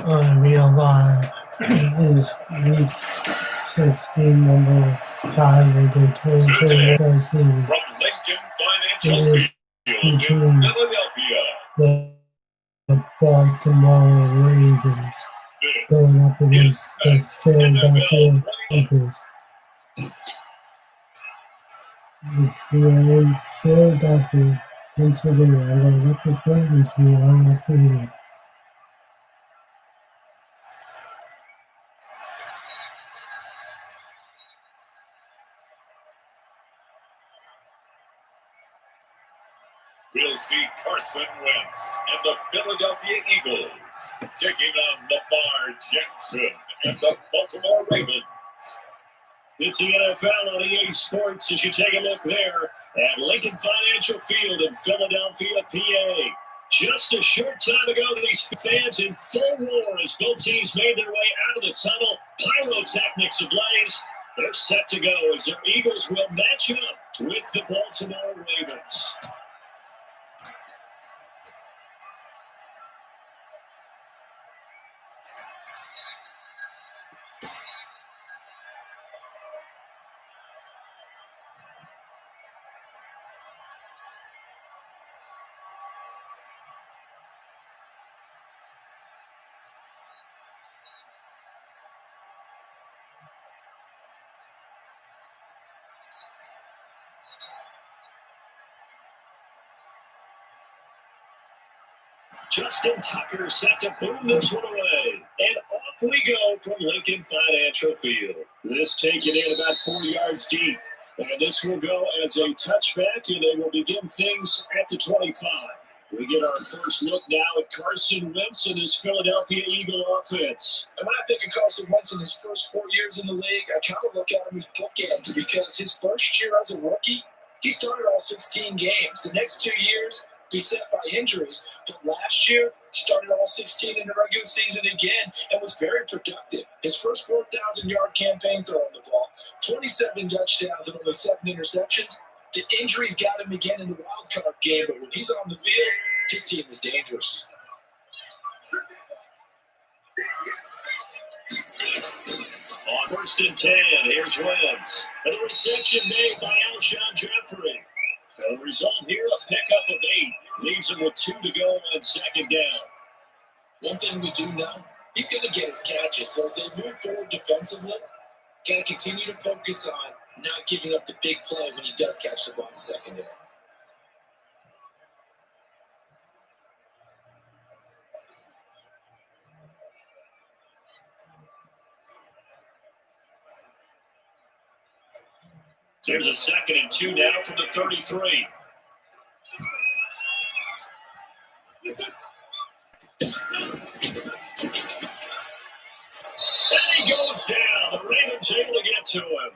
Real Live is week 16, number 5 of the 2021 season. From Lincoln Financial It is Field featuring in Philadelphia. the Baltimore Ravens going up against the Philadelphia Eagles. We are in Philadelphia, Pennsylvania. I'm going to let this go and see you all after the game. We'll see Carson Wentz and the Philadelphia Eagles taking on Lamar Jackson and the Baltimore Ravens. It's the NFL on EA Sports as you take a look there at Lincoln Financial Field in Philadelphia, PA. Just a short time ago, these fans in full roar as both teams made their way out of the tunnel, pyrotechnics ablaze. They're set to go as their Eagles will match up with the Baltimore Ravens. Justin Tucker set to boom this one away. And off we go from Lincoln Financial Field. This taken in about 4 yards deep. And this will go as a touchback, and they will begin things at the 25. We get our first look now at Carson Wentz and his Philadelphia Eagle offense. And when I think of Carson Wentz in his first 4 years in the league, I kind of look at him as bookends because his first year as a rookie, he started all 16 games. The next 2 years, beset by injuries, but last year started all 16 in the regular season again and was very productive. His first 4,000-yard campaign throwing the ball, 27 touchdowns and only 7 interceptions. The injuries got him again in the wild card game, but when he's on the field, his team is dangerous. On 1st and 10, here's Wentz. And the reception made by Alshon Jeffrey. The result here, a pickup of 8. Leaves him with 2 to go on 2nd down. One thing we do know, he's going to get his catches. So as they move forward defensively, got to continue to focus on not giving up the big play when he does catch the ball on 2nd down. There's a 2nd and 2 now from the 33. And he goes down. The Ravens able to get to him.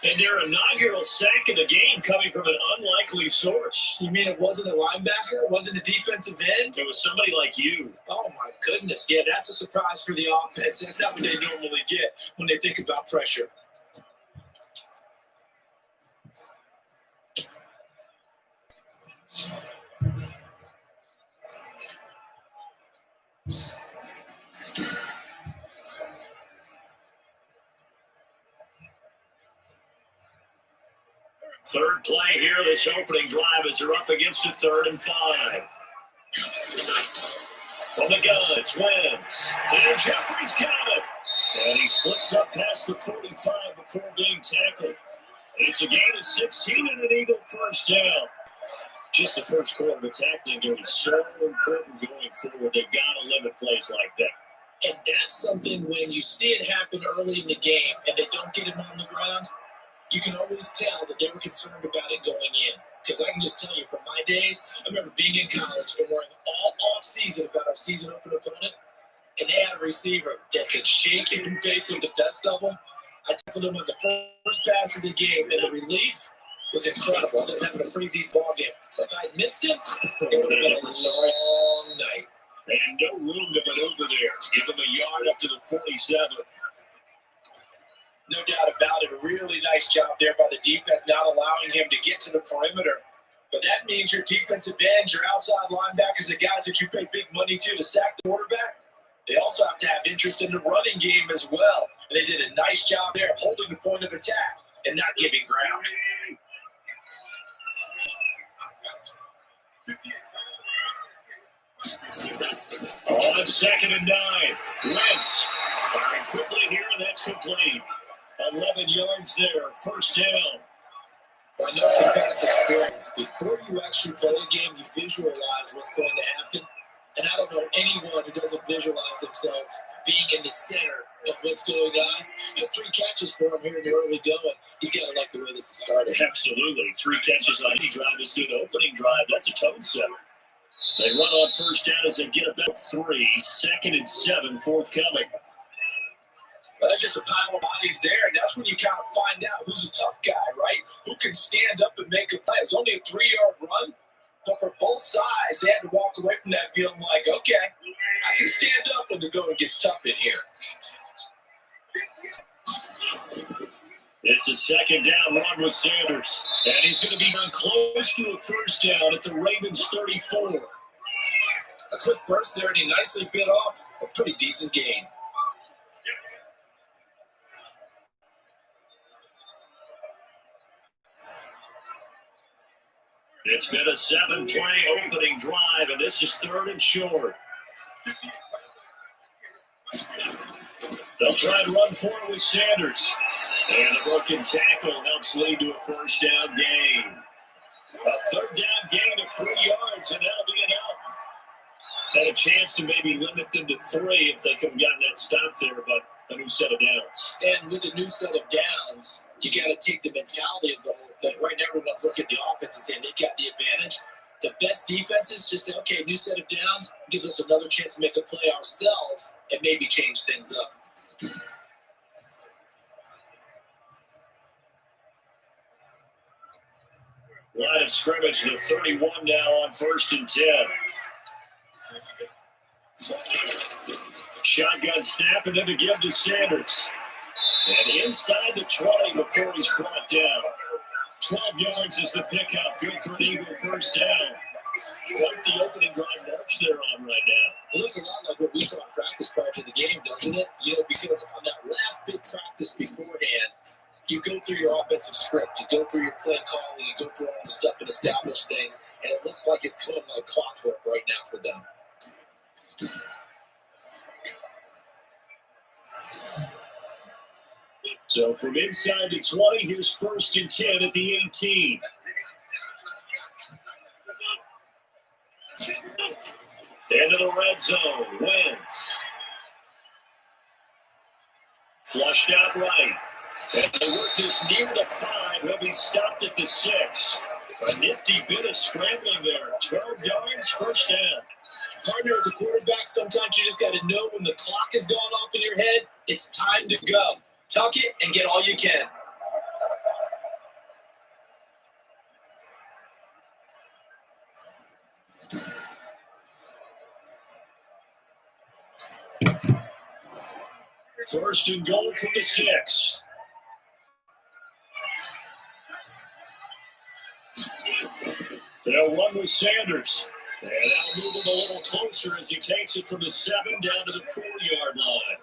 And their inaugural sack of the game coming from an unlikely source. You mean it wasn't a linebacker? It wasn't a defensive end? It was somebody like you. Oh, my goodness. Yeah, that's a surprise for the offense. That's not what they normally get when they think about pressure. Third play here, this opening drive as they're up against a 3rd and 5. From the gun, it's Wentz. And Jeffrey's got it. And he slips up past the 45 before being tackled. It's a gain of 16 and an Eagle first down. Just the first quarter of the tackling game is so important going forward. They've got to limit plays like that. And that's something when you see it happen early in the game and they don't get him on the ground, you can always tell that they were concerned about it going in. Because I can just tell you from my days, I remember being in college and worrying all off-season about our season opener opponent, and they had a receiver that could shake and bake with the best of them. I tackled him on the first pass of the game, and the relief was incredible. I ended up having a pretty decent ball game. But if I'd missed him, it would have been a long night. And no room to maneuver there. Give him a yard up to the 47. No doubt about it. A really nice job there by the defense, not allowing him to get to the perimeter. But that means your defensive ends, your outside linebackers, the guys that you pay big money to sack the quarterback, they also have to have interest in the running game as well. And they did a nice job there holding the point of attack and not giving ground. On 2nd and 9, Wentz firing quickly here, and that's complete. 11 yards there, first down. I know from past experience, before you actually play a game, you visualize what's going to happen. And I don't know anyone who doesn't visualize themselves being in the center of what's going on. There's 3 catches for him here in the early going. He's got to like the way this is started. Absolutely. 3 catches on any drive is good. Opening drive, that's a tone setter. They run on first down as they get about 3. 2nd and 7, forthcoming. Well, that's just a pile of bodies there, and that's when you kind of find out who's a tough guy, right? Who can stand up and make a play. It's only a 3-yard run, but for both sides, they had to walk away from that feeling like, okay, I can stand up when the going gets tough in here. It's a 2nd down run with Sanders, and he's going to be done close to a first down at the Ravens 34. A quick burst there, and he nicely bit off a pretty decent gain. It's been a 7-play opening drive, and this is 3rd and short. They'll try and run for it with Sanders. And a broken tackle helps lead to a first down gain. A 3rd down gain of 3 yards, and that'll be enough. Had a chance to maybe limit them to 3 if they could have gotten that stop there, but a new set of downs. And with a new set of downs, you got to take the mentality of the whole thing. Right now, everyone's looking at the offense and saying they got the advantage. The best defenses just say, okay, new set of downs gives us another chance to make a play ourselves and maybe change things up. Line of scrimmage to 31 now on 1st and 10. Shotgun snap and then to give to Sanders. And inside the 20 before he's brought down. 12 yards is the pickup. Good for an Eagle first down. Quite the opening drive march they're on right now. It looks a lot like what we saw in practice prior to the game, doesn't it? You know, because on that last big practice beforehand, you go through your offensive script, you go through your play calling, you go through all the stuff and establish things, and it looks like it's coming like clockwork right now for them. So from inside the 20, here's 1st and 10 at the 18. Into the red zone, Wentz. Flushed out right. And they work this near the 5. He'll be stopped at the 6. A nifty bit of scrambling there. 12 yards, first down. Partner, as a quarterback, sometimes you just got to know when the clock has gone off in your head, it's time to go. Tuck it and get all you can. First and goal from the 6. They'll run with Sanders. And that'll move him a little closer as he takes it from the 7 down to the 4-yard line.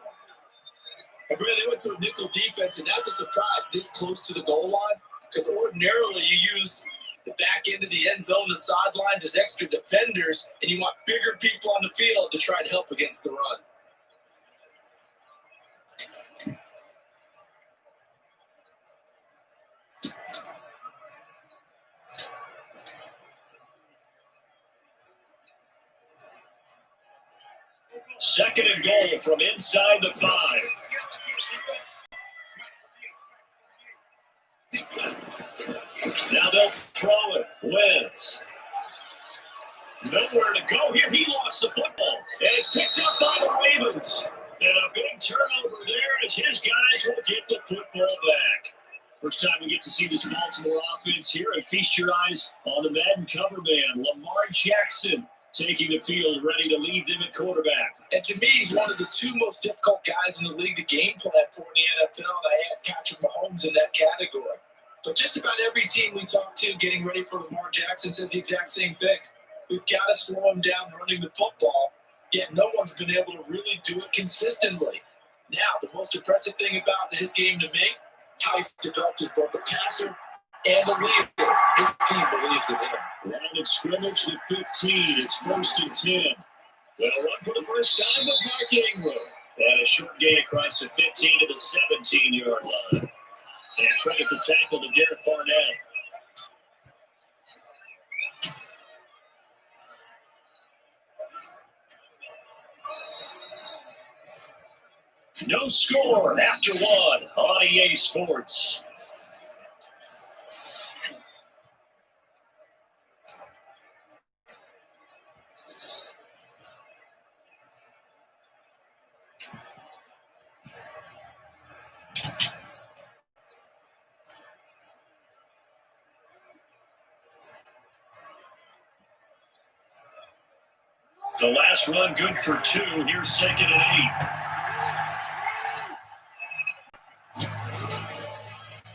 And really, they went to a nickel defense, and that's a surprise this close to the goal line. Because ordinarily, you use the back end of the end zone, the sidelines as extra defenders, and you want bigger people on the field to try and help against the run. Second and goal from inside the 5. Now they'll throw it. Wentz. Nowhere to go here. He lost the football. And it's picked up by the Ravens. And a big turnover there as his guys will get the football back. First time we get to see this Baltimore offense here, and feast your eyes on the Madden cover man, Lamar Jackson, taking the field, ready to lead them at quarterback. And to me, he's one of the 2 most difficult guys in the league to game plan for in the NFL, and I had Patrick Mahomes in that category. But just about every team we talk to getting ready for Lamar Jackson says the exact same thing. We've got to slow him down running the football, yet no one's been able to really do it consistently. Now, the most impressive thing about his game to me, how he's developed as both a passer and a leader. His team believes in him. Line of scrimmage to 15. It's 1st and 10. They'll run for the first time with Mark Ingram. And a short gain across the 15 to the 17-yard line. And credit the tackle to Derek Barnett. No score after one on EA Sports. The last run good for 2. Here's 2nd and 8.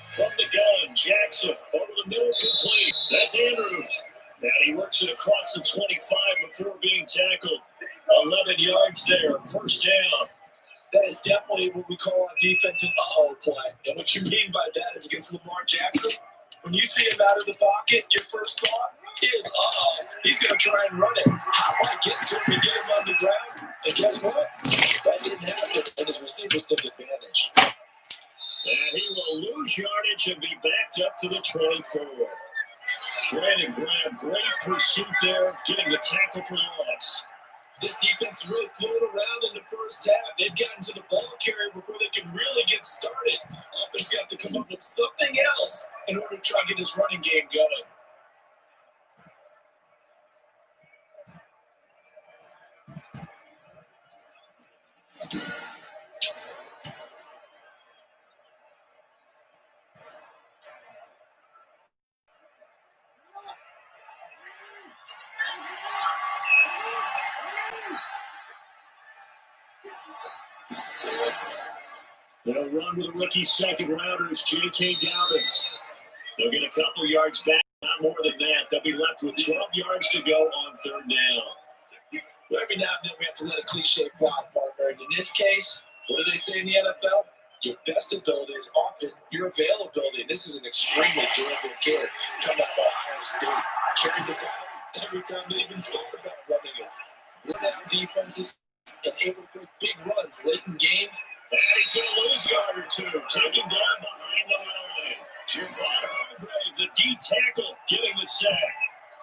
From the gun, Jackson over the middle, complete. That's Andrews. Now he works it across the 25 before being tackled. 11 yards there, 1st down. That is definitely what we call on defense an uh-oh play. And what you mean by that is against Lamar Jackson, when you see him out of the pocket, your first thought is, uh-oh, he's going to try and run it. I might get to him and get him on the ground. And guess what? That didn't happen, and his receivers took advantage. And he will lose yardage and be backed up to the 24. Brandon Graham, great pursuit there, getting the tackle for loss. This defense really flew around in the first half. They've gotten to the ball carrier before they can really get started. Offense got to come up with something else in order to try and get his running game going. They'll run with a rookie second rounder. It's J.K. Dobbins. They'll get a couple yards back, not more than that. They'll be left with 12 yards to go on 3rd down. Well, every now and then we have to let a cliche fly, partner. And in this case, what do they say in the NFL? Your best ability is often your availability. This is an extremely durable kid coming out of Ohio State. Carried the ball every time they even thought about running it. Run out defenses and able to make big runs late in games. And he's going to lose a yard or 2. Taken down behind the line. Javon Hargrave, the D tackle, getting the sack.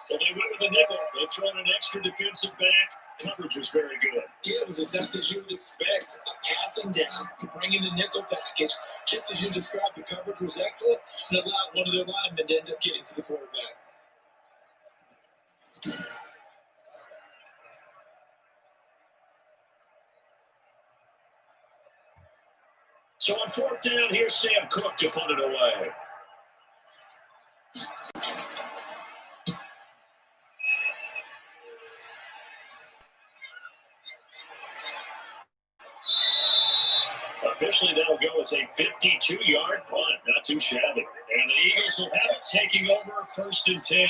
Well, they went with the nickel. They throw in an extra defensive back. Coverage was very good. Yeah, it was exactly as you would expect. A passing down, you bring in the nickel package. Just as you described, the coverage was excellent and allowed one of their linemen to end up getting to the quarterback. So on 4th down, here's Sam Cook to punt it away. Officially, that'll go as a 52-yard punt. Not too shabby. And the Eagles will have it taking over 1st and 10.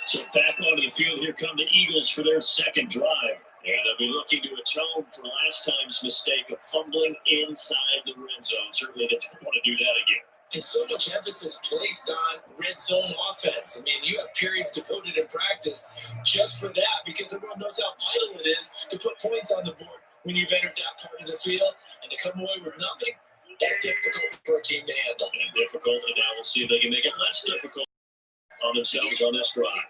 So back onto the field, here come the Eagles for their second drive. And they'll be looking to atone for last time's mistake of fumbling inside the red zone. Certainly they don't want to do that again. And so much emphasis placed on red zone offense. I mean, you have periods devoted in practice just for that because everyone knows how vital it is to put points on the board when you've entered that part of the field. And to come away with nothing, that's difficult for a team to handle. And difficult, and now we'll see if they can make it less difficult on themselves on this drive.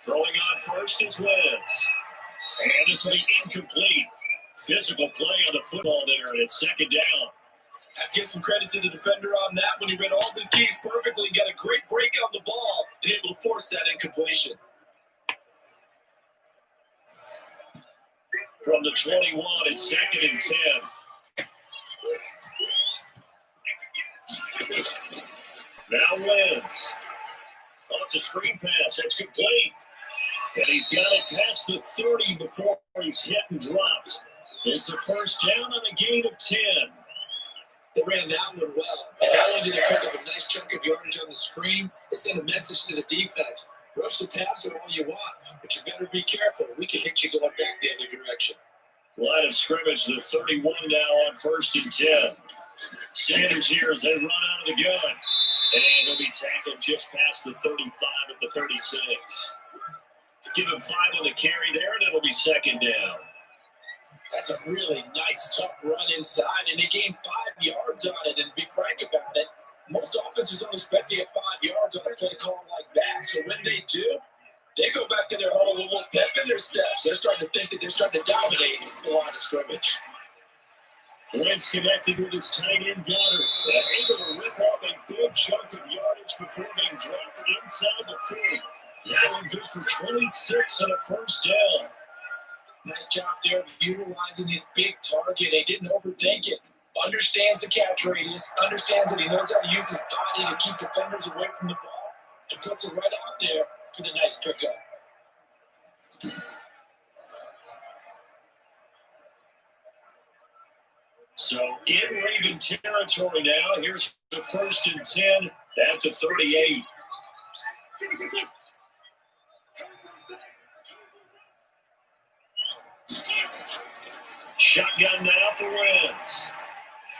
Throwing on first is Wentz. And this will be incomplete. Physical play on the football there, and it's 2nd down. I'd give some credit to the defender on that when he read all of his keys perfectly, got a great break on the ball, and able to force that incompletion. From the 21, it's 2nd and 10. Now Wentz. Oh, it's a screen pass. That's complete. And he's got it past the 30 before he's hit and dropped. It's a 1st down on a gain of 10. They ran that one well. And not only did they pick up a nice chunk of yardage on the screen, they sent a message to the defense. Rush the passer all you want, but you better be careful. We can hit you going back the other direction. Line of scrimmage, the 31 now on 1st and 10. Sanders here as they run out of the gun. And he'll be tackled just past the 35 at the 36. Give him 5 on the carry there, and it'll be 2nd down. That's a really nice, tough run inside, and they gained 5 yards on it. And to be frank about it, most offenses don't expect to get 5 yards on a play call like that. So when they do, they go back to their hole with a little pep in their steps. They're starting to think that they're starting to dominate the line of scrimmage. Wentz connected with his tight end Gunner. Able to rip off a big chunk of yardage before being dropped inside the 40. That one good for 26 on a 1st down. Nice job there of utilizing his big target. He didn't overthink it. Understands the catch radius. Understands that he knows how to use his body to keep defenders away from the ball. And puts it right out there for the nice pickup. So in Raven territory now. Here's the 1st and 10 at the 38. Shotgun now for Wentz.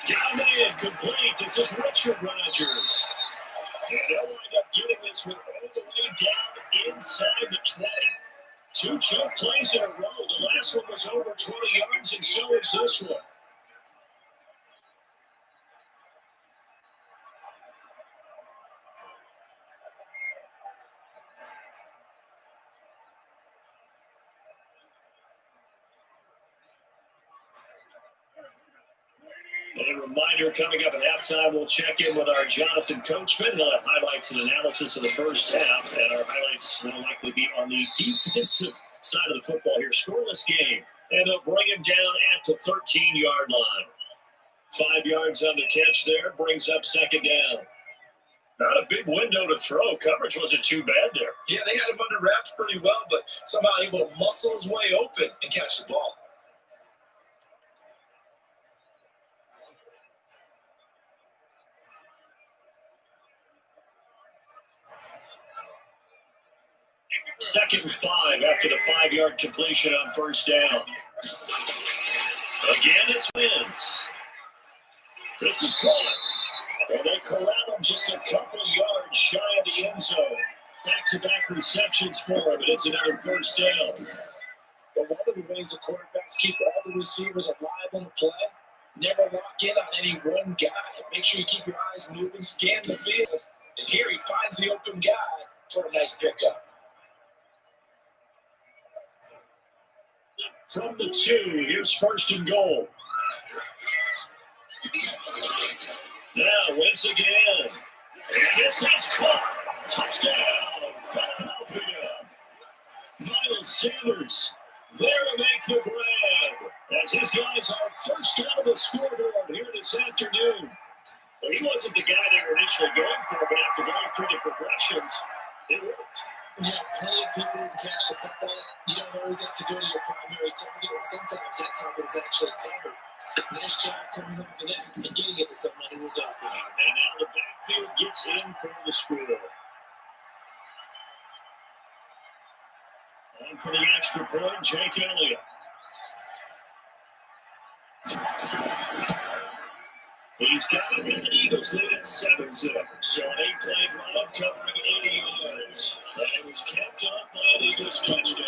Got a man complete. This is Richard Rodgers. And they'll wind up getting this one all the way down inside the 20. 2 choke plays in a row. The last one was over 20 yards, and so is this one. And a reminder, coming up at halftime, we'll check in with our Jonathan Coachman. He'll have highlights and analysis of the first half, and our highlights will likely be on the defensive side of the football here. Scoreless game, and they'll bring him down at the 13-yard line. 5 yards on the catch there, brings up 2nd down. Not a big window to throw. Coverage wasn't too bad there. Yeah, they had him under wraps pretty well, but somehow able to muscle his way open and catch the ball. Second and 5 after the 5-yard completion on 1st down. Again, it's Wentz. This is caught. And they corral him just a couple of yards shy of the end zone. Back-to-back receptions for him, and it's another 1st down. But one of the ways the quarterbacks keep all the receivers alive in the play, never lock in on any one guy. Make sure you keep your eyes moving, scan the field. And here he finds the open guy for a nice pickup. From the 2, here's 1st and goal. Now, Wentz again. And this is caught. Touchdown, Philadelphia. Miles Sanders there to make the grab. As his guys are first out of the scoreboard here this afternoon. Well, he wasn't the guy they were initially going for, but after going through the progressions, it worked. When you have plenty of people who can catch the football, you don't always have to go to your primary target, and sometimes that target is actually covered. Nice job coming up with that and getting it to someone who was open. And now the backfield gets in for the score. And for the extra point, Jake Elliott. He's got it, and the Eagles lead at 7-0. So an 8-play drive covering 80 yards. And it was kept up by an Eagles touchdown.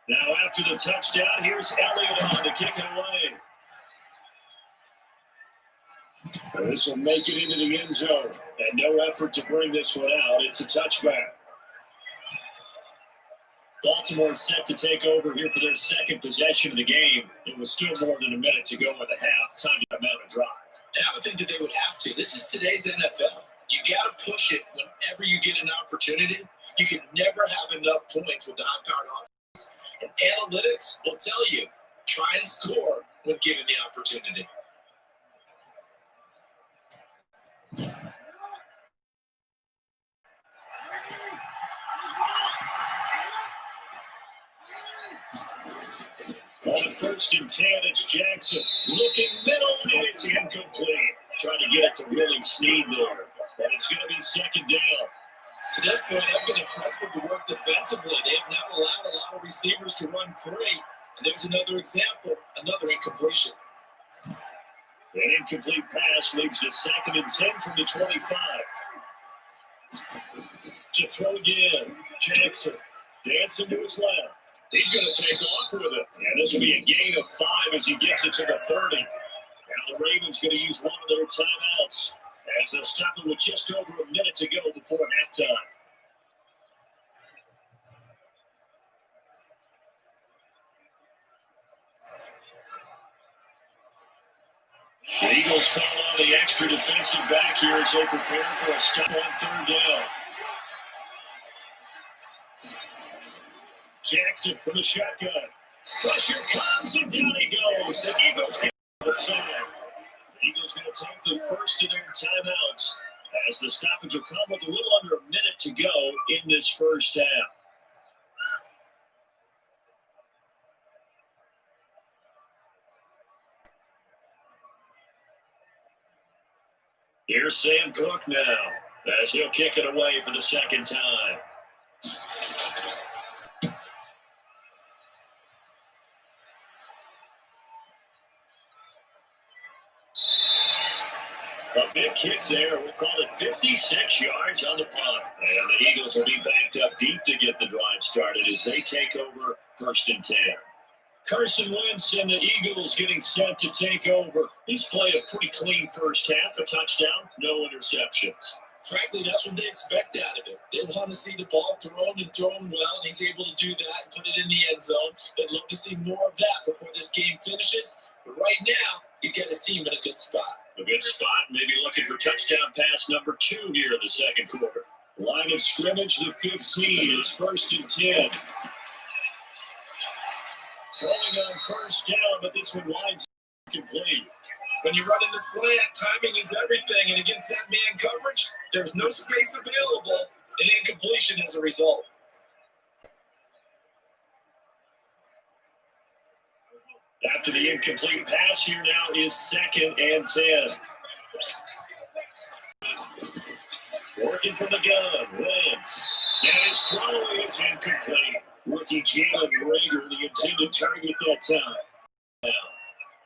Now after the touchdown, here's Elliott on to kick it away. So this will make it into the end zone. And no effort to bring this one out. It's a touchback. Baltimore set to take over here for their second possession of the game. It was still more than a minute to go in the half. Time to mount a drive. And I would think that they would have to. This is today's NFL. You got to push it whenever you get an opportunity. You can never have enough points with the high-powered offense. And analytics will tell you, try and score when given the opportunity. On 1st and 10, it's Jackson. Looking middle, and it's incomplete. Trying to get it to Willie Snead there. And it's going to be 2nd down. To this point, I've been impressed with the work defensively. They have not allowed a lot of receivers to run free. And there's another example, another incompletion. An incomplete pass leads to 2nd and 10 from the 25. To throw again, Jackson dancing to his left. He's going to take off with it. And this will be a gain of 5 as he gets it to the 30. Now the Ravens going to use one of their timeouts as they'll stop it with just over a minute to go before halftime. The Eagles call on the extra defensive back here as they prepare for a stop on 3rd down. Jackson from the shotgun. Pressure comes and down he goes. The Eagles get the side. The Eagles going to take the first of their timeouts as the stoppage will come with a little under a minute to go in this first half. Here's Sam Cook now as he'll kick it away for the 2nd time. A big kick there. We'll call it 56 yards on the punt. And the Eagles will be backed up deep to get the drive started as they take over 1st and 10. Carson Wentz and the Eagles getting set to take over. He's played a pretty clean first half, a touchdown, no interceptions. Frankly, that's what they expect out of him. They want to see the ball thrown and thrown well, and he's able to do that and put it in the end zone. They'd love to see more of that before this game finishes. But right now, he's got his team in a good spot. A good spot, maybe looking for touchdown pass number 2 here in the 2nd quarter. Line of scrimmage, the 15. It's 1st and 10. Throwing on 1st down, but this one winds complete. When you run in the slant, timing is everything, and against that man coverage, there's no space available, and incompletion as a result. After the incomplete pass here now is 2nd and 10. Working from the gun, Wentz. And his throw is incomplete. Rookie Jalen Reagor, the intended target that time.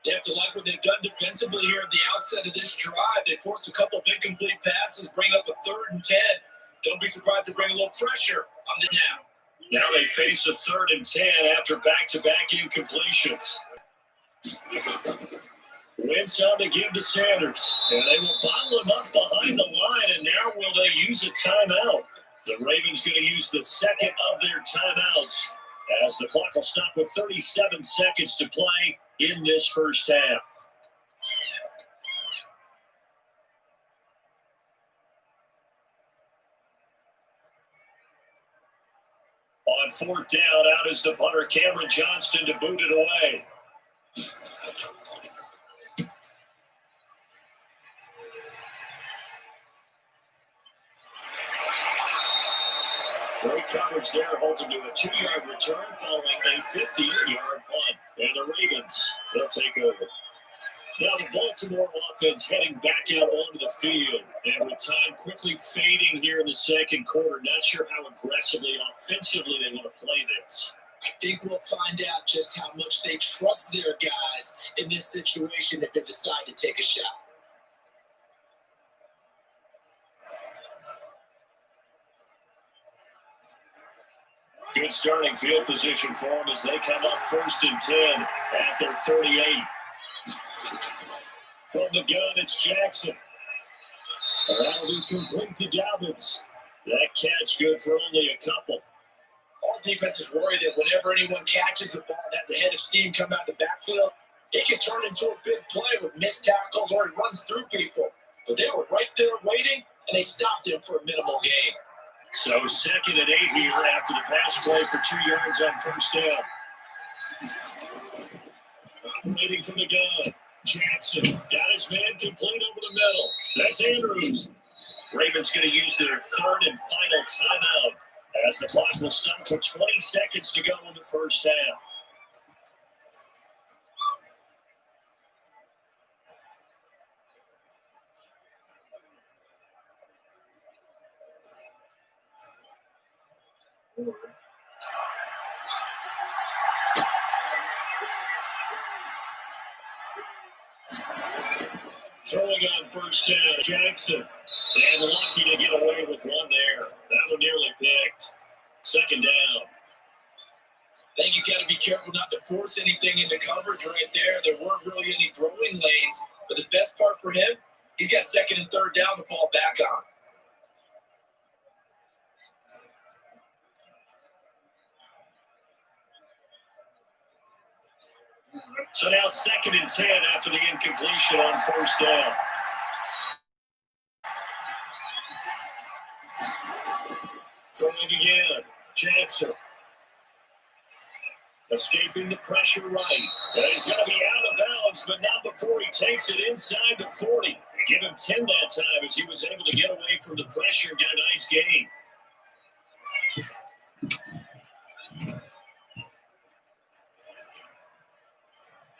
They have to like what they've done defensively here at the outset of this drive. They forced a couple of incomplete passes, bring up a 3rd and 10. Don't be surprised to bring a little pressure on this now. Now they face a 3rd and 10 after back-to-back incompletions. Wentz on to give to Sanders, and they will bottle him up behind the line, and now will they use a timeout? The Ravens going to use the 2nd of their timeouts as the clock will stop with 37 seconds to play in this first half. On 4th down, out is the punter, Cameron Johnston, to boot it away. Great coverage there, holds him to a 2-yard return following a 50-yard punt. And the Ravens, they'll take over. Now the Baltimore offense heading back out onto the field. And with time quickly fading here in the 2nd quarter, not sure how aggressively, offensively they want to play this. I think we'll find out just how much they trust their guys in this situation if they decide to take a shot. Good starting field position for them as they come up 1st and 10 at their 38. From the gun, it's Jackson. That'll be complete to Dobbins. That catch good for only a couple. All defenses worry that whenever anyone catches the ball that's a head of steam come out the backfield, It can turn into a big play with missed tackles or he runs through people. But they were right there waiting, and they stopped him for a minimal gain. So 2nd and 8 here after the pass play for 2 yards on first down. Waiting from the gun. Jackson got his man complete over the middle. That's Andrews. Ravens going to use their 3rd and final timeout as the clock will stop with 20 seconds to go in the first half. Throwing on first down, Jackson. And lucky to get away with one there. That one nearly picked. 2nd down. I think he's got to be careful not to force anything into coverage right there. There weren't really any throwing lanes. But the best part for him, he's got 2nd and 3rd down to fall back on. So now 2nd and 10 after the incompletion on first down. Throwing again, Jackson. Escaping the pressure right. And he's going to be out of bounds, but not before he takes it inside the 40. Give him 10 that time as he was able to get away from the pressure and get a nice gain.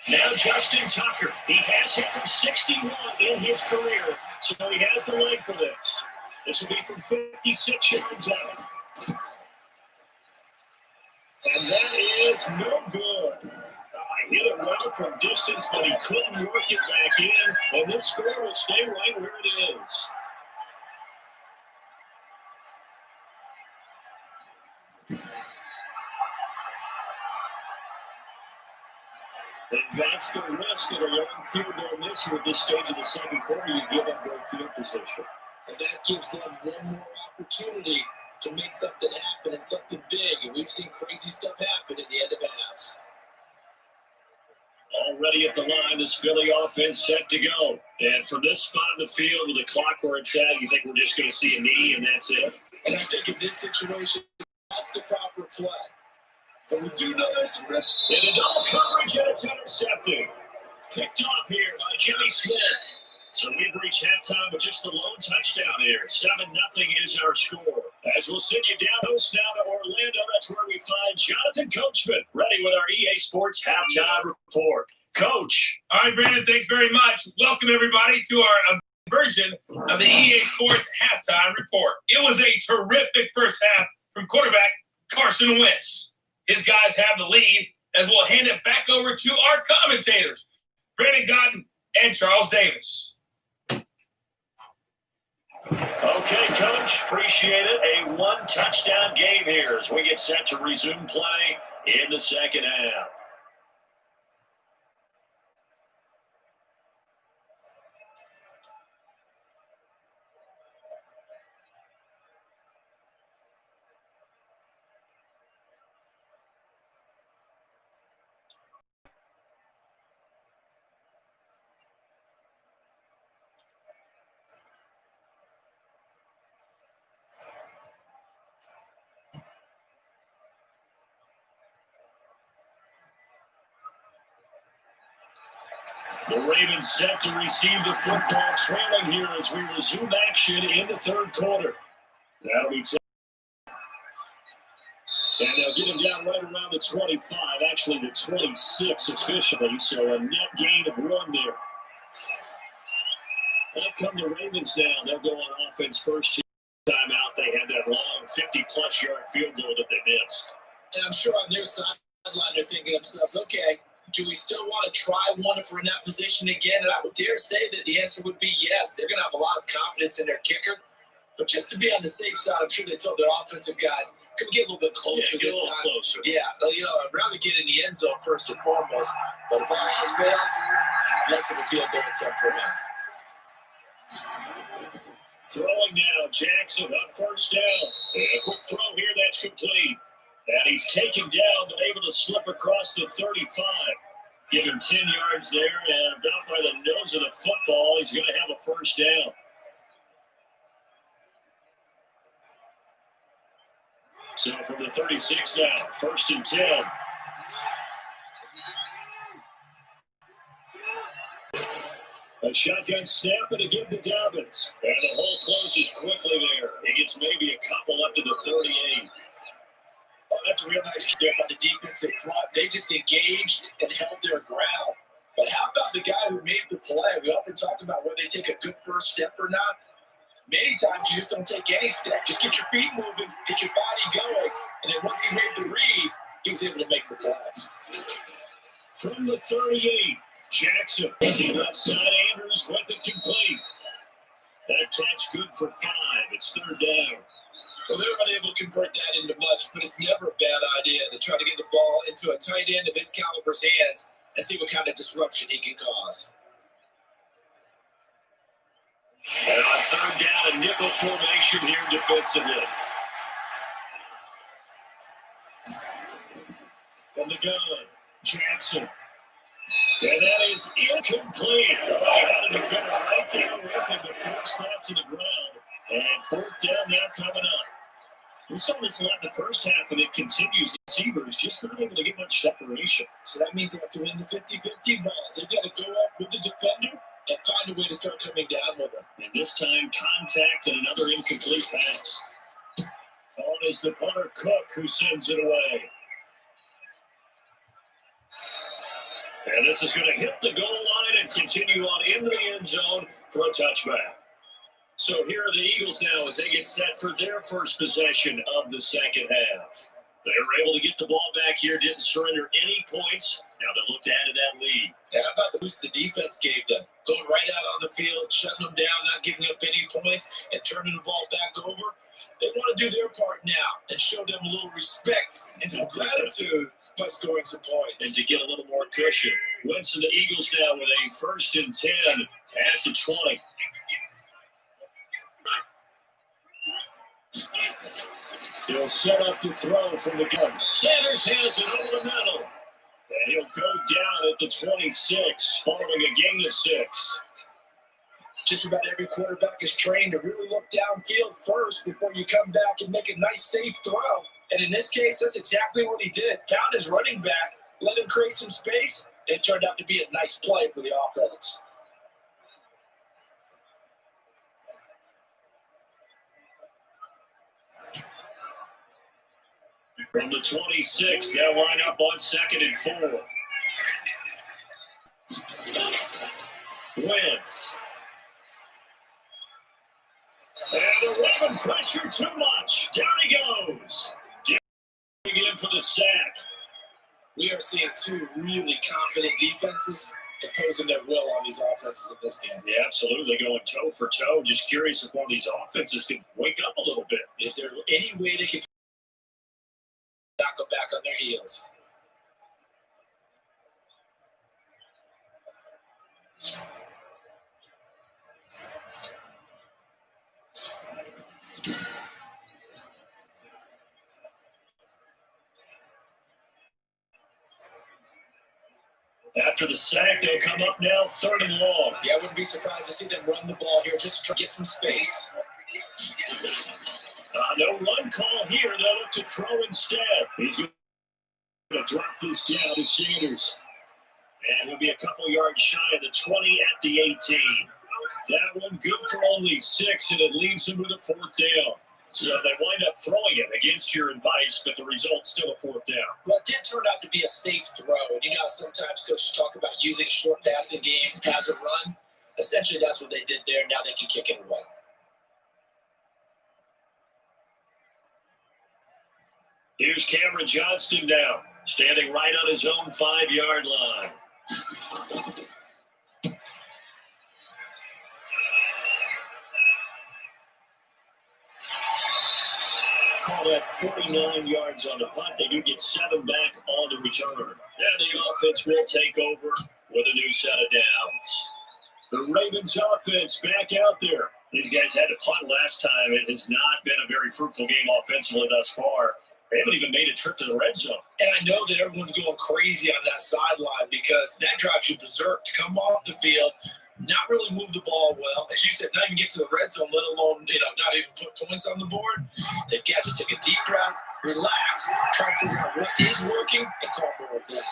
Now Justin Tucker. He has hit from 61 in his career, so he has the leg for this. This will be from 56 yards out. And that is no good. Hit it well from distance, but he couldn't work it back in, and this score will stay right where it is. And that's the risk of a long field goal miss here at this stage of the second quarter. You give up great field position. And that gives them one more opportunity to make something happen and something big. And we've seen crazy stuff happen at the end of halves. Already at the line, this Philly offense set to go. And from this spot in the field with the clock where it's at, you think we're just going to see a knee and that's it? And I think in this situation, that's the proper play. But we do know there's some risk. In a double coverage, and it's intercepted. Picked off here by Jimmy Smith. So we've reached halftime with just the lone touchdown here. 7-0 is our score. As we'll send you down host now to Orlando, that's where we find Jonathan Coachman, ready with our EA Sports Halftime Report. Coach. All right, Brandon, thanks very much. Welcome, everybody, to our version of the EA Sports Halftime Report. It was a terrific first half from quarterback Carson Wentz. His guys have the lead as we'll hand it back over to our commentators, Brandon Gotten and Charles Davis. Okay, Coach, appreciate it. A one-touchdown game here as we get set to resume play in the second half. The Ravens set to receive the football, trailing here as we resume action in the third quarter. That'll be 10. And they'll get him down right around the 25, actually the 26 officially, so a net gain of 1 there. Up come the Ravens now. They'll go on offense first time out. They had that long 50-plus yard field goal that they missed. And I'm sure on their sideline they're thinking to themselves, okay, do we still want to try one if we're in that position again? And I would dare say that the answer would be yes. They're going to have a lot of confidence in their kicker. But just to be on the safe side, I'm sure they told their offensive guys, can we get a little bit closer this time? Closer. Yeah, I'd rather get in the end zone first and foremost. But if all else fails, less of a field goal attempt for him. Throwing now, Jackson on first down. And a quick throw here, that's complete. And he's taken down, but able to slip across the 35. Give him 10 yards there, and about by the nose of the football, he's going to have a first down. So from the 36 now, 1st and 10. A shotgun snap and a give to Dobbins. And the hole closes quickly there. He gets maybe a couple up to the 38. Oh, that's a real nice job on the defensive front. They just engaged and held their ground. But how about the guy who made the play? We often talk about whether they take a good first step or not. Many times you just don't take any step. Just get your feet moving, get your body going. And then once he made the read, he was able to make the play. From the 38, Jackson, the left side, Andrews with it complete. That catch good for 5. It's 3rd down. Well, they're unable to convert that into much, but it's never a bad idea to try to get the ball into a tight end of his caliber's hands and see what kind of disruption he can cause. And on 3rd down, a nickel formation here defensively. From the gun, Jackson. And that is incomplete. I had a defender right there with him to force that to the ground. And 4th down now coming up. We saw this a lot in the first half, and it continues. The receivers just not able to get much separation. So that means they have to win the 50-50 balls. They've got to go up with the defender and find a way to start coming down with them. And this time, contact and another incomplete pass. On is the punter, Cook, who sends it away. And this is going to hit the goal line and continue on into the end zone for a touchback. So here are the Eagles now as they get set for their first possession of the second half. They were able to get the ball back here, didn't surrender any points. Now they look to add to that lead. Yeah, how about the boost the defense gave them? Going right out on the field, shutting them down, not giving up any points, and turning the ball back over. They want to do their part now and show them a little respect and some gratitude by scoring some points. And to get a little more cushion. Winston, the Eagles now with a 1st and 10 at the 20. He'll set up to throw from the gun. Sanders has it over the middle. And he'll go down at the 26, following a gain of 6. Just about every quarterback is trained to really look downfield first before you come back and make a nice, safe throw. And in this case, that's exactly what he did. Found his running back, let him create some space, and it turned out to be a nice play for the offense. From the 26, they'll line up on 2nd and 4. Wentz. And the Raven pressure too much. Down he goes. Down in for the sack. We are seeing 2 really confident defenses imposing their will on these offenses in this game. Yeah, absolutely. Going toe for toe. Just curious if one of these offenses can wake up a little bit. Is there any way they can not go back on their heels? After the sack, they'll come up now 3rd and long. Yeah, I wouldn't be surprised to see them run the ball here just to try to get some space. No run call here. They'll look to throw instead. He's going to drop this down to Sanders. And he'll be a couple yards shy of the 20 at the 18. That one good for only 6, and it leaves him with a 4th down. So they wind up throwing it against your advice, but the result's still a 4th down. Well, it did turn out to be a safe throw. And you know how sometimes coaches talk about using a short passing game as a run? Essentially, that's what they did there. Now they can kick it away. Here's Cameron Johnston now, standing right on his own 5-yard line. Call that 49 yards on the punt. They do get 7 back on the return. And the offense will take over with a new set of downs. The Ravens offense back out there. These guys had to punt last time. It has not been a very fruitful game offensively thus far. They haven't even made a trip to the red zone. And I know that everyone's going crazy on that sideline because that drives you berserk to come off the field, not really move the ball well. As you said, not even get to the red zone, let alone, not even put points on the board. They've got to just take a deep breath, relax, try to figure out what is working, and call more of that.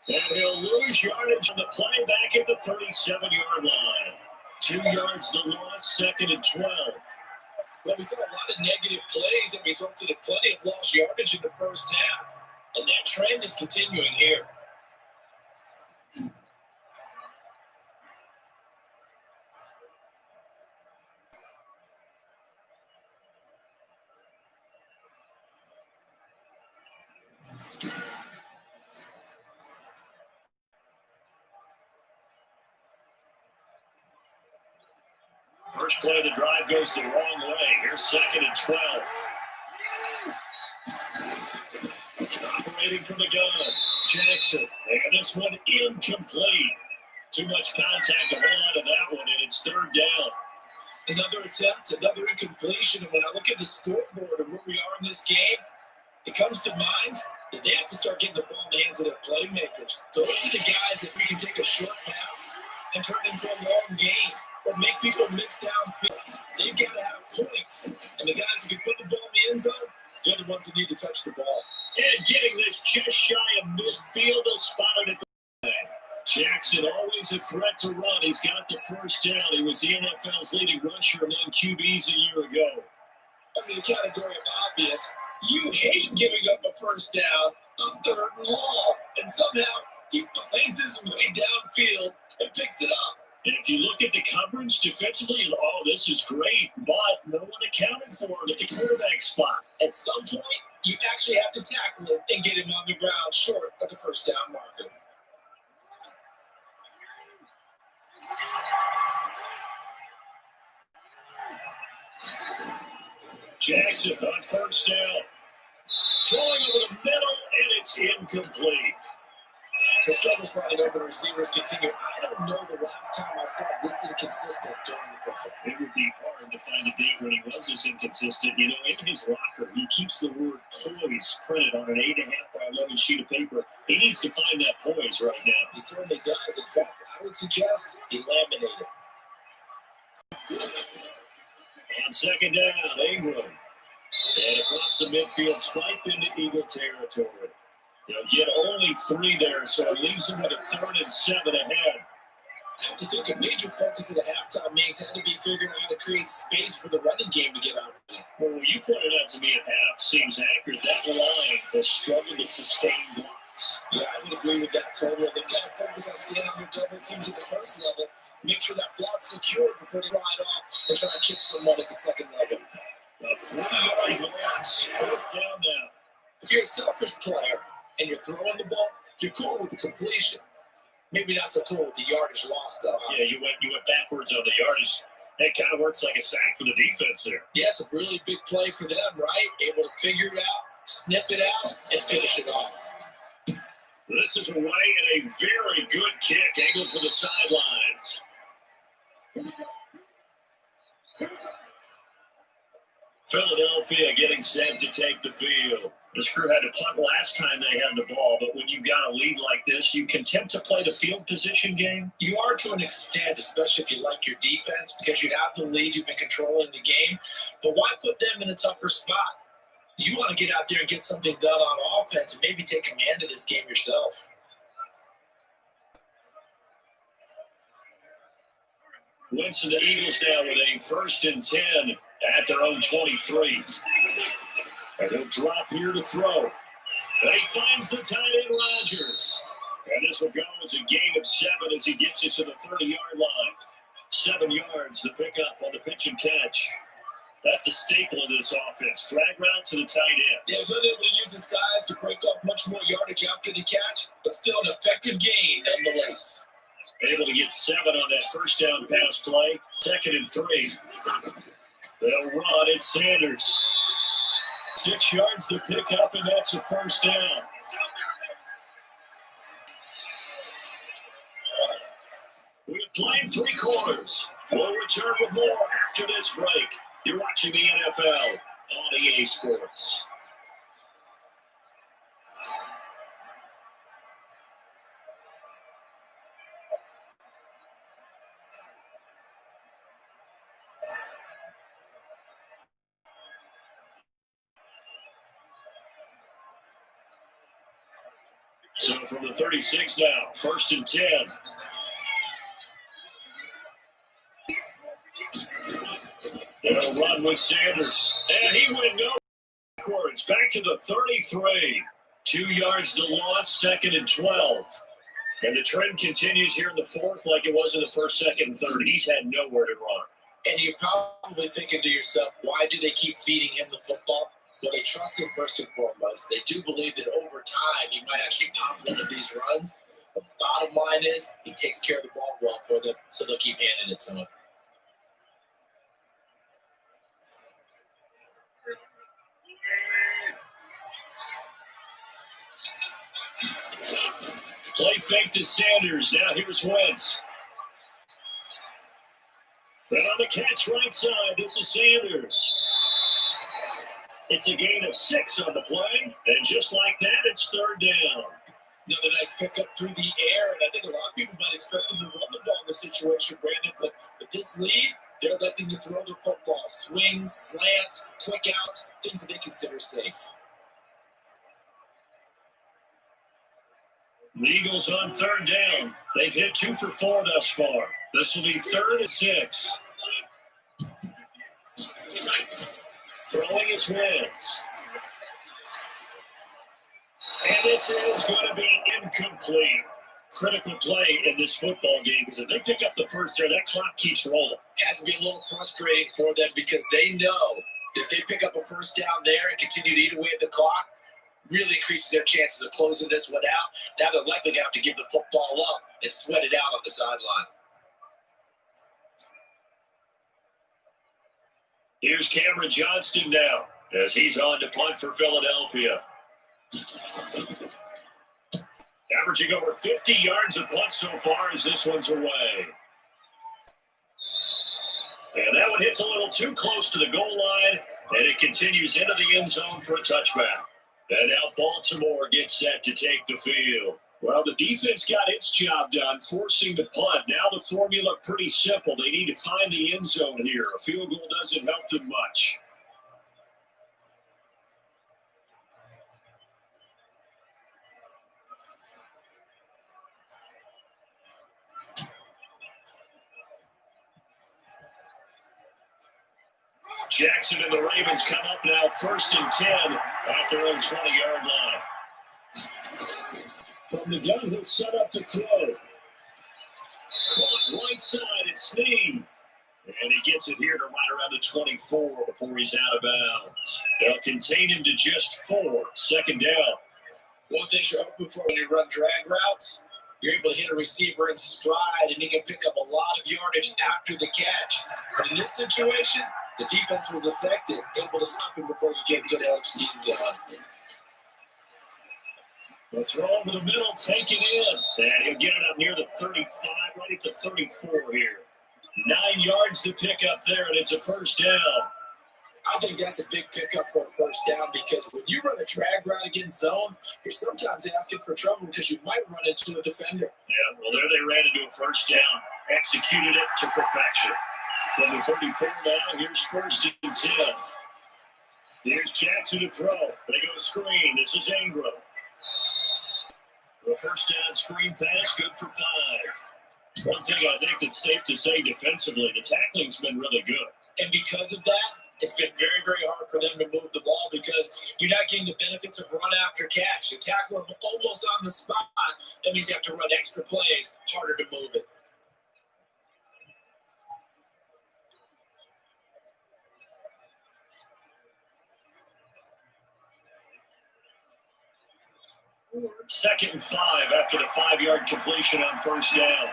And he'll lose yardage on the play back at the 37-yard line. 2 yards the loss, 2nd and 12. Well, we saw a lot of negative plays that resulted in plenty of lost yardage in the first half. And that trend is continuing here. First play of the drive goes the wrong way. Here's 2nd and 12. Operating from the gun, Jackson. And this one incomplete. Too much contact to hold on to that one, and it's 3rd down. Another attempt, another incompletion. And when I look at the scoreboard and where we are in this game, it comes to mind that they have to start getting the ball in the hands of their playmakers. Throw it to the guys that we can take a short pass and turn it into a long game. Or make people miss downfield. They've got to have points. And the guys who can put the ball in the end zone, they're the ones that need to touch the ball. And getting this just shy of midfield, they'll spot it at the line. Jackson always a threat to run. He's got the first down. He was the NFL's leading rusher among QBs a year ago. I mean, the category of obvious. You hate giving up a first down on 3rd and long. And somehow he finds his way downfield and picks it up. And if you look at the coverage defensively, this is great, but no one accounted for him at the quarterback spot. At some point, you actually have to tackle him and get him on the ground short of the first down marker. Jackson on first down. Throwing over the middle, and it's incomplete. The struggles finding open receivers continue. I don't know the last time I saw this inconsistent during the football. It would be hard to find a date when he was this inconsistent. In his locker, he keeps the word poise printed on an 8.5 by 11 sheet of paper. He needs to find that poise right now. He certainly does. In fact, I would suggest he laminate it. And 2nd down, Ingram. And across the midfield, stripe into Eagle territory. They'll get only 3 there, so it leaves them with a 3rd and 7 ahead. I have to think a major focus of the halftime meetings had to be figuring out how to create space for the running game to get out. Well, you pointed out to me at half seems accurate. That line has struggled to sustain blocks. Yeah, I would agree with that totally. They've got to focus on staying on their double teams at the first level, make sure that block's secure before they ride off and try to chip someone at the second level. A 3-yard loss, 4th down now. If you're a selfish player and you're throwing the ball, you're cool with the completion. Maybe not so cool with the yardage loss, though. Huh? Yeah, you went backwards on the yardage. That kind of works like a sack for the defense there. Yeah, it's a really big play for them, right? Able to figure it out, sniff it out, and finish it off. This is away and a very good kick angled for the sidelines. Philadelphia getting set to take the field. This crew had to punt last time they had the ball, but when you've got a lead like this, you can attempt to play the field position game. You are to an extent, especially if you like your defense, because you have the lead, you've been controlling the game. But why put them in a tougher spot? You want to get out there and get something done on offense and maybe take command of this game yourself. Winston, the Eagles now with a 1st and 10 at their own 23. And he'll drop here to throw. And he finds the tight end, Rodgers. And this will go as a gain of 7 as he gets it to the 30-yard line. 7 yards, the pickup on the pitch and catch. That's a staple of this offense. Drag route to the tight end. Yeah, he was unable to use his size to break off much more yardage after the catch, but still an effective gain nonetheless. Able to get 7 on that first down pass play. 2nd and 3. They'll run it, Sanders. 6 yards to pick up, and that's a first down. We've played 3 quarters. We'll return with more after this break. You're watching the NFL on EA Sports. So from the 36 now, 1st and 10. They'll run with Sanders. And he went no backwards. Back to the 33. 2 yards to loss, 2nd and 12. And the trend continues here in the 4th like it was in the 1st, 2nd, and 3rd. He's had nowhere to run. And you're probably thinking to yourself, why do they keep feeding him the football? Well, they trust him first and foremost. They do believe that over time he might actually pop one of these runs. The bottom line is he takes care of the ball well for them, so they'll keep handing it to him. Play fake to Sanders. Now here's Wentz. And on the catch right side, this is Sanders. It's a gain of 6 on the play, and just like that, it's 3rd down. Another nice pickup through the air, and I think a lot of people might expect him to run the ball in this situation, Brandon, but with this lead, they're electing to throw the football. Swings, slants, quick outs, things that they consider safe. The Eagles on 3rd down. They've hit 2 for 4 thus far. This will be 3rd and 6. Throwing his Wentz. And this is going to be incomplete. Critical play in this football game because if they pick up the first there, that clock keeps rolling. Has to be a little frustrating for them because they know that if they pick up a first down there and continue to eat away at the clock, really increases their chances of closing this one out. Now they're likely to have to give the football up and sweat it out on the sideline. Here's Cameron Johnston now as he's on to punt for Philadelphia. Averaging over 50 yards of punt so far as this one's away. And that one hits a little too close to the goal line, and it continues into the end zone for a touchback. And now Baltimore gets set to take the field. Well, the defense got its job done, forcing the punt. Now the formula pretty simple. They need to find the end zone here. A field goal doesn't help them much. Jackson and the Ravens come up now 1st and 10 at their own 20-yard line. From the gun, he'll set up to throw. Caught right side, it's Snead. And he gets it here to right around the 24 before he's out of bounds. They'll contain him to just 4. 2nd down. One thing you're hoping for when you run drag routes, you're able to hit a receiver in stride, and he can pick up a lot of yardage after the catch. But in this situation, the defense was effective, able to stop him before you get good help scheme done. The throw over the middle, taken in. And he'll get it up near the 35, right at the 34 here. 9 yards to pick up there, and it's a 1st down. I think that's a big pickup for a 1st down because when you run a drag route against zone, you're sometimes asking for trouble because you might run into a defender. Yeah, well, there they ran into a 1st down, executed it to perfection. From the 34 now, here's 1st and 10. Here's Jackson to throw. They go screen. This is Ingram. The 1st down screen pass, good for 5. One thing I think that's safe to say defensively, the tackling's been really good. And because of that, it's been very, very hard for them to move the ball because you're not getting the benefits of run after catch. You tackle them almost on the spot. That means you have to run extra plays, harder to move it. Second and 5 after the 5-yard completion on 1st down.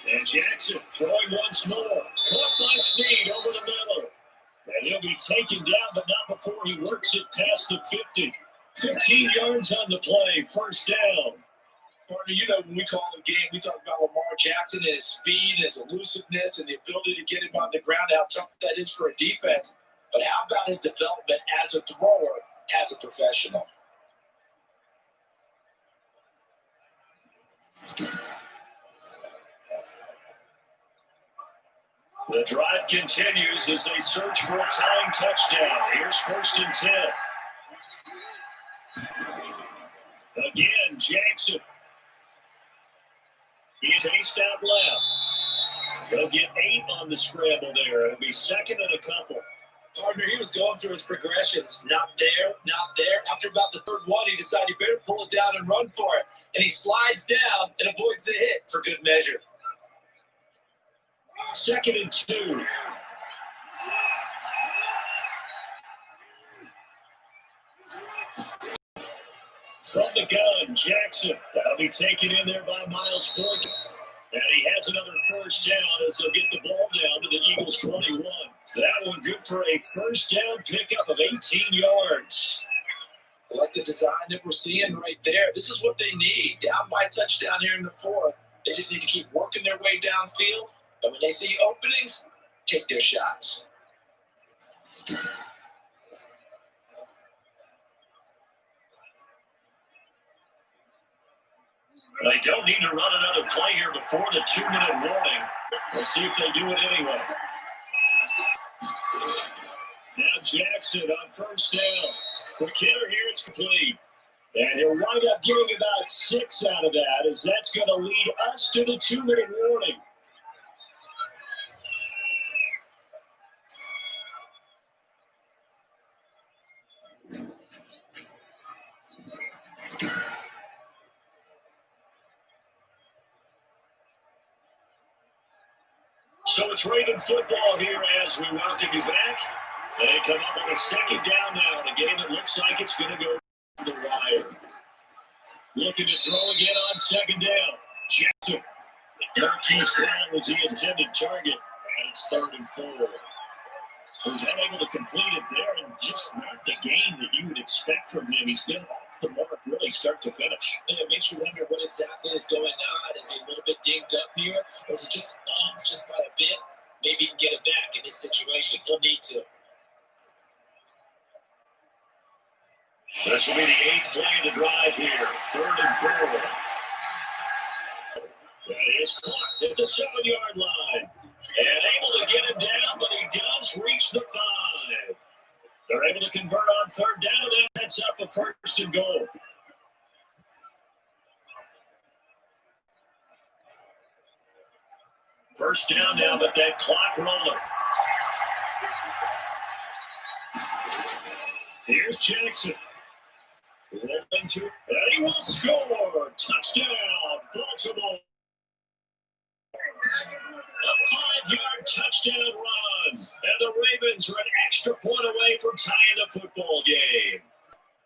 And Jackson throwing once more. Caught by Snead over the middle. And he'll be taken down, but not before he works it past the 50. 15 yards on the play, 1st down. Partner, you know, when we call the game, we talk about Lamar Jackson and his speed, and his elusiveness, and the ability to get him on the ground, how tough that is for a defense. But how about his development as a thrower, as a professional? The drive continues as they search for a tying touchdown. Here's 1st and 10. Again, Jackson. He chased out left. He'll get 8 on the scramble there. It'll be 2nd and a couple. Partner, he was going through his progressions. Not there, not there. After about the 3rd one, he decided he better pull it down and run for it. And he slides down and avoids the hit for good measure. 2nd and 2. From the gun, Jackson. That'll be taken in there by Miles Boykin. And he has another 1st down as they'll get the ball down to the Eagles' 21. That one good for a 1st down pickup of 18 yards. I like the design that we're seeing right there. This is what they need. Down by a touchdown here in the 4th. They just need to keep working their way downfield. And when they see openings, take their shots. They don't need to run another play here before the 2-minute warning. Let's see if they do it anyway. Now Jackson on 1st down. Quick hitter here, it's complete. And he'll wind up getting about 6 out of that, as that's going to lead us to the 2-minute warning. So it's Raven football here as we welcome you back. They come up on a 2nd down now in a game that looks like it's going to go to the wire. Looking to throw again on 2nd down. Jackson. Marquise Brown was the intended target, and it's 3rd and 4. He was unable to complete it there, and just not the game that you would expect from him. He's been off the mark really start to finish. And it makes you wonder what exactly is going on. Is he a little bit dinged up here, or is it just off just by a bit? Maybe he can get it back in this situation. He'll need to. This will be the 8th play of the drive here. 3rd and 4. That is clocked at the 7-yard line. And able to get him down, but he does reach the 5. They're able to convert on 3rd down, and that sets up a 1st and goal. First down now, but that clock rolling. Here's Jackson. Rolling to, and he will score. Touchdown, Baltimore. A 5-yard touchdown run. And the Ravens are an extra point away from tying the football game.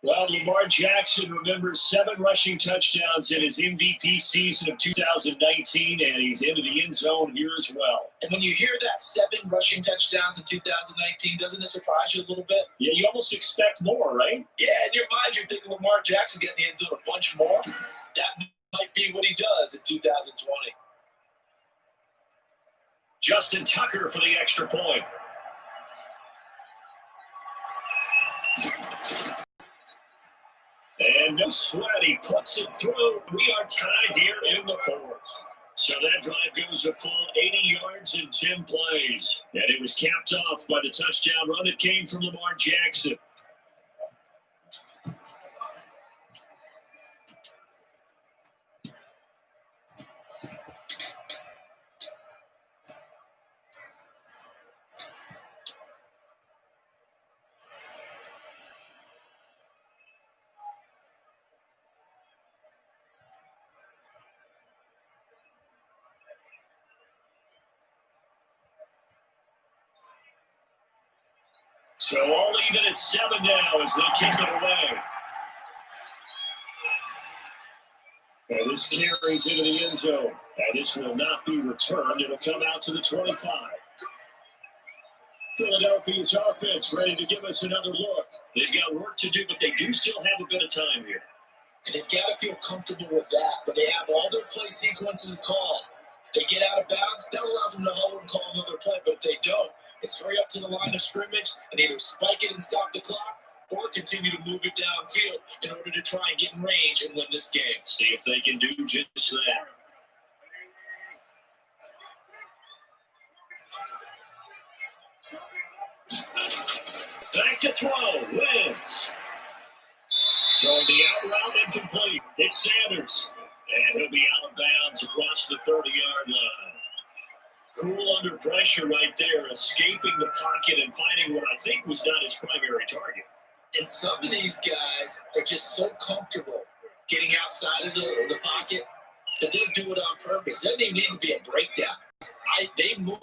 Well, Lamar Jackson remembers 7 rushing touchdowns in his MVP season of 2019, and he's into the end zone here as well. And when you hear that 7 rushing touchdowns in 2019, doesn't it surprise you a little bit? Yeah, you almost expect more, right? Yeah, in your mind, you're thinking Lamar Jackson getting the end zone a bunch more. That might be what he does in 2020. Justin Tucker for the extra point. And no sweat, he puts it through. We are tied here in the 4th. So that drive goes a full 80 yards in 10 plays. And it was capped off by the touchdown run that came from Lamar Jackson. So all even at 7 now as they kick it away. And this carries into the end zone. And this will not be returned. It'll come out to the 25. Philadelphia's offense ready to give us another look. They've got work to do, but they do still have a bit of time here. And they've got to feel comfortable with that. But they have all their play sequences called. If they get out of bounds, that allows them to hold and call another play. But if they don't, it's hurry up to the line of scrimmage and either spike it and stop the clock or continue to move it downfield in order to try and get in range and win this game. See if they can do just that. Back to throw. Wentz. Throwing the out route incomplete. It's Sanders. And he'll be out of bounds across the 30-yard line. Cool under pressure right there, escaping the pocket and finding what I think was not his primary target. And some of these guys are just so comfortable getting outside of the pocket that they'll do it on purpose. It doesn't even need to be a breakdown. They move,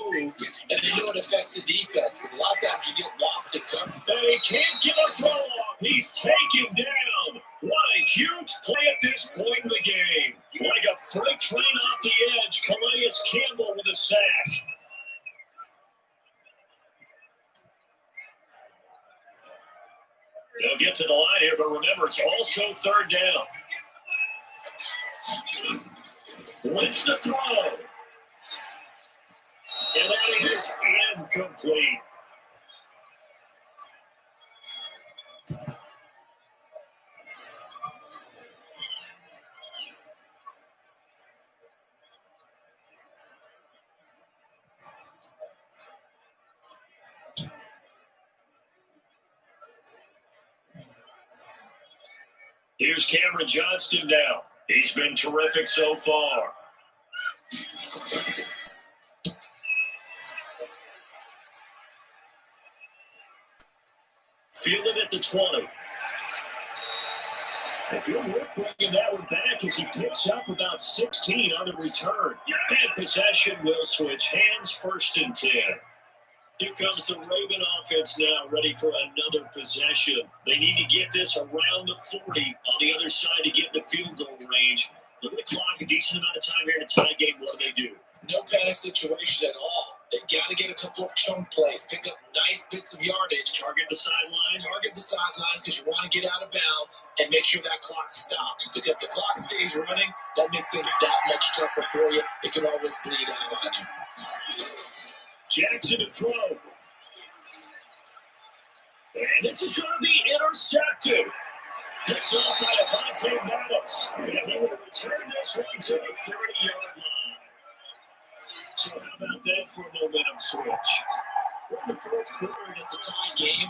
and they know it affects the defense because a lot of times you get lost in coverage. They can't get a throw off. He's taken down. What a huge play at this point in the game. Like a freight train off the edge, Calais Campbell with a sack. They'll get to the line here, but remember, it's also third down. Wentz the throw. And that is incomplete. Here's Cameron Johnston now. He's been terrific so far. Fielded at the 20. A good work bringing that one back as he picks up about 16 on the return. And possession will switch hands, 1st and 10. Here comes the Raven offense now, ready for another possession. They need to get this around the 40 on the other side to get in the field goal range. Look at the clock, a decent amount of time here in a tie game. What do? No panic situation at all. They got to get a couple of chunk plays, pick up nice bits of yardage. Target the sidelines Because you want to get out of bounds and make sure that clock stops. Because if the clock stays running, that makes things that much tougher for you. It can always bleed out on you. Jackson to throw. And this is going to be intercepted. Picked off by Avonte Maddox. And he will return this one to the 30-yard line. So how about that for a momentum switch? We're in the 4th quarter and it's a tie game.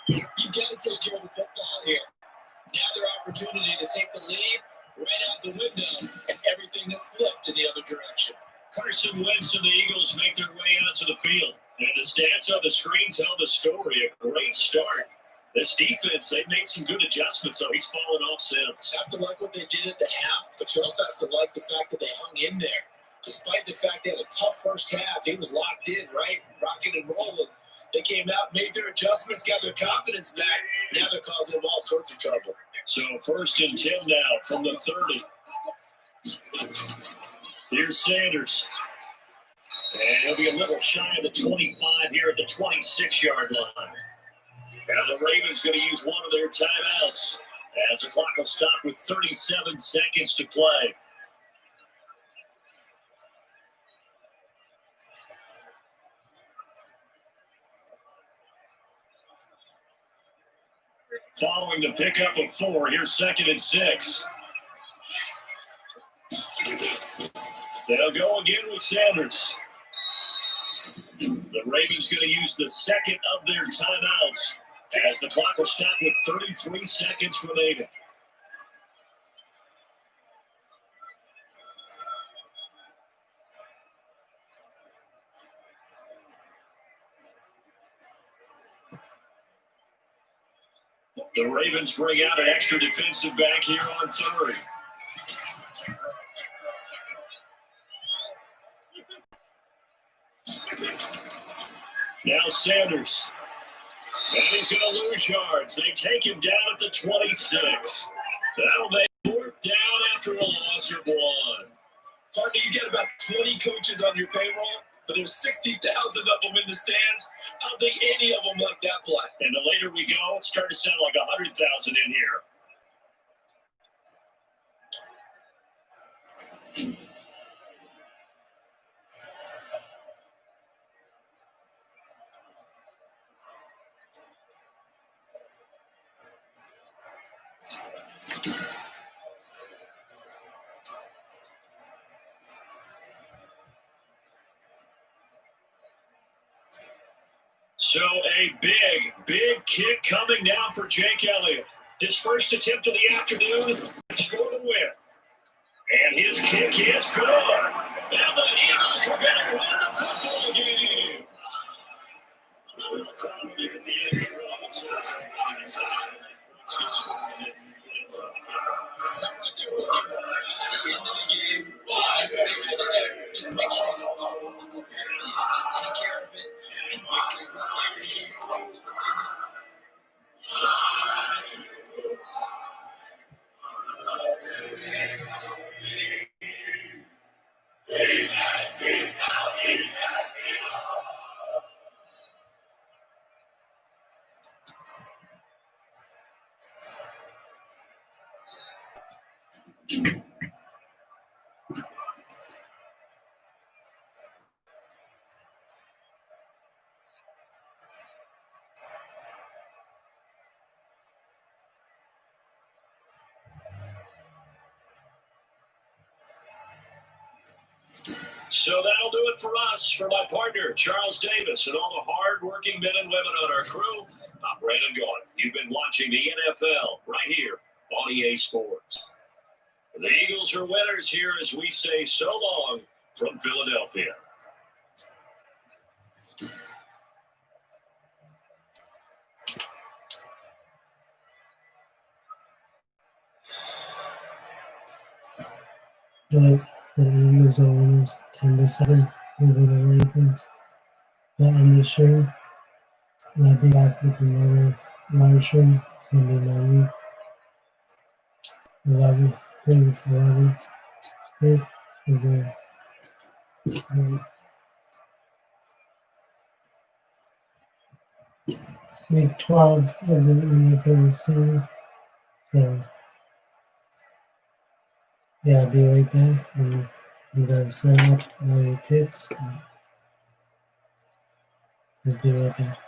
You've got to take care of the football here. Now their opportunity to take the lead right out the window, and everything is flipped in the other direction. Carson Wentz and the Eagles make their way out to the field. And the stats on the screen tell the story. A great start. This defense, they made some good adjustments, so he's fallen off since. You have to like what they did at the half, but you also have to like the fact that they hung in there. Despite the fact they had a tough first half, he was locked in, right? Rocking and rolling. They came out, made their adjustments, got their confidence back. Now they're causing them all sorts of trouble. So 1st and 10 now from the 30. Here's Sanders. And he'll be a little shy of the 25 here at the 26-yard line. Now the Ravens going to use one of their timeouts as the clock will stop with 37 seconds to play. Following the pickup of 4, here's 2nd and 6. They'll go again with Sanders. The Ravens going to use the second of their timeouts as the clock will stop with 33 seconds remaining. The Ravens bring out an extra defensive back here on 3rd. Now Sanders. And he's going to lose yards. They take him down at the 26. That'll make 4th down after a loss of 1. Partner, you get about 20 coaches on your payroll, but there's 60,000 of them in the stands. I don't think any of them like that play. And the later we go, it's starting to sound like 100,000 in here. So a big kick coming now for Jake Elliott. His first attempt of the afternoon, scored a win. And his kick is good. And the Eagles are going to win the football game. Just make sure you don't call it. Just take care of it. And victory was there. It's exactly what they did. So that'll do it for us. For my partner, Charles Davis, and all the hard-working men and women on our crew, I'm Brandon Gaudin. You've been watching the NFL right here on EA Sports. The Eagles are winners here as we say so long from Philadelphia. Right. The Eagles are winners 10-7 over the Ravens. And the stream. I'll be back with another live stream. It's going to be my week. 11. I think it's 11. Good. And week 12 of the NFL season. So, yeah, I'll be right back. And I'm going to set up my picks. I'll be right back.